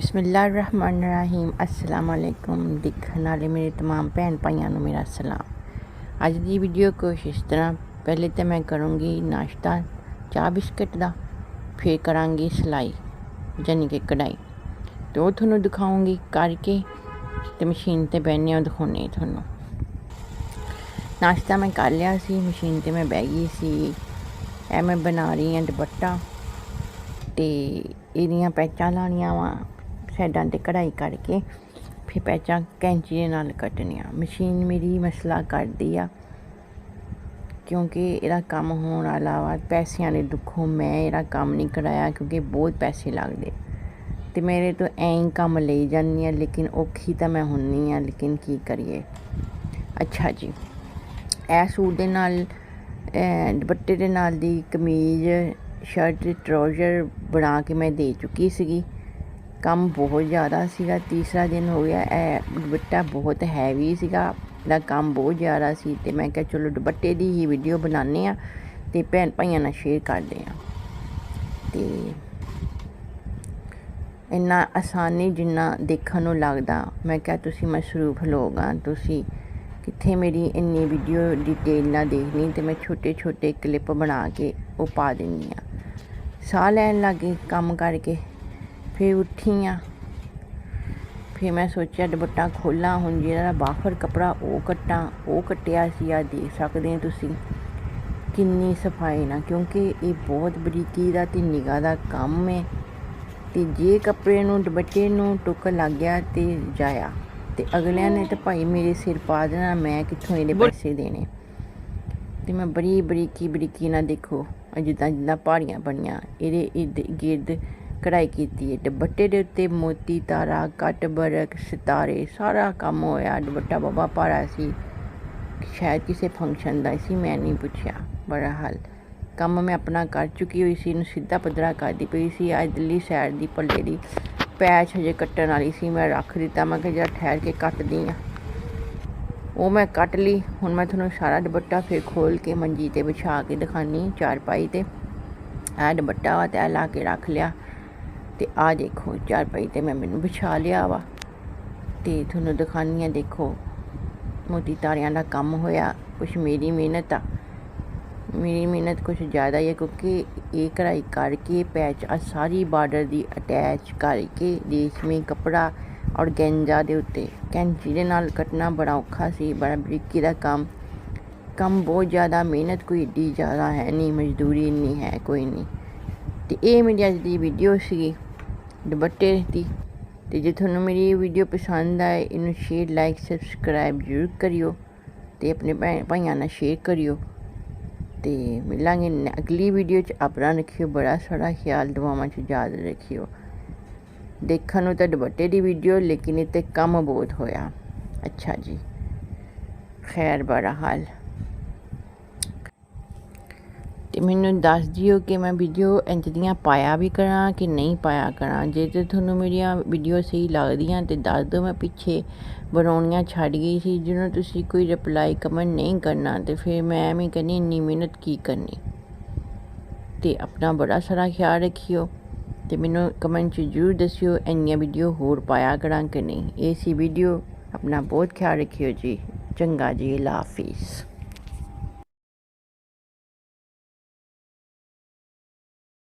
बिस्मिल्लाहिर्रहमानिर्रहीम अस्सलाम वालेकुम। देखने वाले मेरे तमाम भैन भाइयों को मेरा सलाम। अज की वीडियो कुछ इस तरह, पहले तो मैं करूँगी नाश्ता चाह बिस्किट का, फिर करांगी सिलाई यानी कि कढ़ाई, तो थोनों दिखाऊँगी करके तो मशीन ते बहने दिखाने थोनों। नाश्ता मैं कर लिया सी, मशीन ते मैं बह गई सी। ए मैं बना रही हाँ दुपट्टा ते इहदियां पैचां लानियां वा साइडां ते कढ़ाई करके, फिर पैचां कैंची दे नाल कट्टनियां। मशीन मेरी मसला करदी आ क्योंकि इहदा कम होने वाला वा। पैसियां दे दुखों मैं इहदा कम नहीं कराया क्योंकि बहुत पैसे लगदे ते मेरे तो ऐं कम लई जानी आ, लेकिन औखी तां मैं हुन्नी आ, लेकिन की करिए। अच्छा जी, ए सूट दे नाल दुपट्टे दे नाल दी कमीज शर्ट ट्राउज़र बना के मैं दे चुकी सी। काम बहुत ज़्यादा सीगा, तीसरा दिन हो गया। दुपट्टा बहुत हैवी सीगा, दा काम बहुत ज़्यादा सी ते मैं क्या चलो दुपट्टे दी ही वीडियो बनाने आ ते भैन भाइयों नाल शेयर करदे आ। ते इन्ना आसान नहीं जिन्ना देखण नूं लगदा। मैं क्या तुसीं मसरूफ लोग आ, तुसीं कित्थे मेरी इन्नी वीडियो डिटेल ना देखनी, ते मैं छोटे छोटे क्लिप बना के वो पा दिन्नी आ। साह लैन लगी काम करके, फिर उठी हाँ, फिर मैं सोचा दुपट्टा खोलां, हुण जिहड़ा बाफर कपड़ा वो कट्टां, वो कट्टिया सी। आ देख सकदे हो तुसीं किन्नी सफाई ना, क्योंकि ये बहुत बरीकी दा ते निगाह दा काम है। ते जे कपड़े नूं दुपट्टे नूं टुक लग गया ते जाया, ते अगलियां ने तो भाई मेरे सिर पा देना, मैं कित्थों इहदे पैसे देने। ते मैं बरीकी ना देखो जिद्दां जिद्दां पहाड़ियां बनियां इहदे इर्द गिर्द कढ़ाई कीती है। दुपट्टे दे उत्ते मोती तारा कट वर्क सितारे सारा काम होया। दुपट्टा बाबा भारा सी, शायद किसी फंक्शन दा सी, मैं नहीं पुछया। बहरहाल काम मैं अपना कर चुकी हुई सी, इनूं सीधा पद्धरा करदी पई सी। इधरली साइड दी पल्ले दी पैच हजे कट्टण वाली सी, मैं रख दिता। मैं कहा जरा ठहर के कट्टदी आ, वो मैं कट ली। हुण मैं तुहानूं सारा दुपट्टा फिर खोल के मंजी ते बिछा के दिखानी चारपाई ते। आ दुपट्टा वा तैह ला के रख लिया ते आ देखो चारपाई ते मैं मैनूं बिछा लिया वा ते तुहानूं दिखानी। देखो मोती तारियां दा काम होया। कुछ मेरी मेहनत आ, मेरी मेहनत कुछ ज़्यादा ही है क्योंकि ये कढ़ाई करके पैच आ सारी बार्डर दी अटैच करके रेशमी कपड़ा और गेंजा दे उत्ते कैंची दे नाल कटना बड़ा औखा सी, बड़ा बरीकी दा काम बहुत ज़्यादा। मेहनत कोई एड्डी ज़्यादा है नहीं, मजदूरी इन्नी है कोई नहीं। तो ये मेरी अज की वीडियो सी दुपट्टे की। तो जे थोनों मेरी वीडियो पसंद आए, इनू शेयर लाइक सबसक्राइब जरूर करियो ते अपने भैन भाइयों नाल शेयर करियो। तो मिलांगे अगली वीडियो च। अपना रखियो बड़ा सारा ख्याल, दुआवां च याद रखियो। देखण नूं तां दुपट्टे दी वीडियो, लेकिन इत्ते कम बहुत होया। अच्छा जी, खैर बहरहाल तो मैनू दस दिओ कि मैं वीडियो इंज दियां पाया भी करा कि नहीं पाया करा। जे तो थोनों मेरिया वीडियो सही लगदियां तो दस दो, मैं पिछे बनाउणियां छड्ड गई सी जिन्हों तुसीं कोई रिप्लाई कमेंट नहीं करना, तो फिर मैं एवें कहनी इन्नी मेहनत की करनी। तो अपना बड़ा सारा ख्याल रखियो तो मैनू कमेंट च जरूर दसियो इन्नियां वीडियो होर पाया करा कि नहीं। ये सी वीडियो, अपना बहुत ख्याल रखियो जी। चंगा जी, अल्लाह हाफिज़।